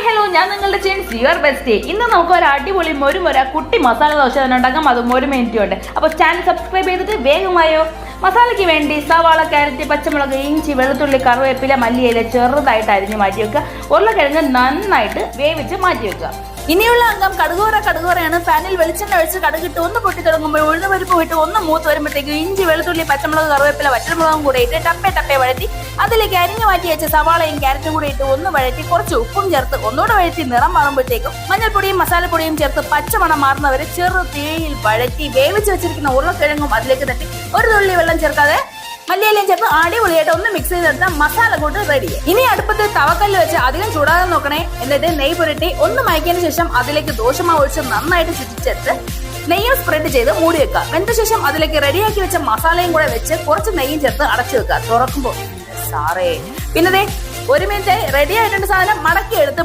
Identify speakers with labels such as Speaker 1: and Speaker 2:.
Speaker 1: Hello, ഞാൻ നിങ്ങളുടെ ചേച്ചി യുവർ ബെസ്റ്റ്. ഇന്ന് നമുക്ക് ഒരു അടിപൊളി മൊരുമൊര കുട്ടി മസാല ദോശ തന്നെ ഉണ്ടാക്കാം. അതും 1 മിനിറ്റ് കൊണ്ട്. അപ്പോൾ ചാനൽ സബ്സ്ക്രൈബ് ചെയ്തിട്ട് വേഗമായോ. മസാലയ്ക്ക് വേണ്ടി സവാള, ക്യാരറ്റ്, പച്ചമുളക്, ഇഞ്ചി, വെളുത്തുള്ളി, കറിവേപ്പില, മല്ലിയില ചെറുതായിട്ട് അരിഞ്ഞ് മാറ്റി വെക്കുക. ഉരുളക്കിഴങ്ങ് നന്നായിട്ട് വേവിച്ച് മാറ്റി വെക്കുക. ഇനിയുള്ള അംഗം കടുകുവറയാണ്. പാനിൽ വെളിച്ചെണ്ണ ഒഴിച്ച് കടുകിട്ട് ഒന്ന് പൊട്ടി തുടങ്ങുമ്പോൾ ഉഴുന്നുപരിപ്പ് വിട്ട് ഒന്ന് മൂത്ത് വരുമ്പോഴത്തേക്ക് ഇഞ്ചി, വെളുത്തുള്ളി, പച്ചമുളക്, കറിവേപ്പില, വറ്റൽമുളകും കൂടെ ഇട്ട് ടപ്പേ വഴറ്റി അതിലേക്ക് അരിഞ്ഞു മാറ്റി വെച്ച സവാളയും ക്യാരറ്റും കൂടെ ഇട്ട് ഒന്ന് വഴറ്റി കുറച്ച് ഉപ്പും ചേർത്ത് ഒന്നുകൂടെ വഴറ്റി നിറം മാറുമ്പോഴത്തേക്കും മഞ്ഞൾപ്പൊടിയും മസാലപ്പൊടിയും ചേർത്ത് പച്ചമണം മാറുന്നവരെ ചെറു തീയിൽ വഴറ്റി വേവിച്ച് വെച്ചിരിക്കുന്ന ഉരുളക്കിഴങ്ങും അതിലേക്ക് തട്ടി ഒരു തുള്ളി വെള്ളം ചേർക്കാതെ മല്ലിയിലയും ചേർത്ത് അടിപൊളിയായിട്ട് ഒന്ന് മിക്സ് ചെയ്തെടുത്ത മസാല കൂട്ട് റെഡി. ഇനി അടുപ്പത്ത് തവക്കല്ല് വെച്ച് അധികം ചൂടാകാൻ നോക്കണേ. എന്നിട്ട് നെയ്യ് പുരട്ടി ഒന്ന് മയക്കിയതിനു ശേഷം അതിലേക്ക് ദോശമാവ് ഒഴിച്ച് നന്നായിട്ട് ചുറ്റിച്ചെടുത്ത് നെയ്യും സ്പ്രെഡ് ചെയ്ത് മൂടി വെക്കുക. വെന്ത ശേഷം അതിലേക്ക് റെഡിയാക്കി വെച്ച മസാലയും കൂടെ വെച്ച് കുറച്ച് നെയ്യും ചേർത്ത് അടച്ചു വെക്കുക. തുറക്കുമ്പോൾ സാറേ പിന്നെ 1 മിനിറ്റ് റെഡി ആയിട്ടുണ്ട്. സാധനം മടക്കി എടുത്ത്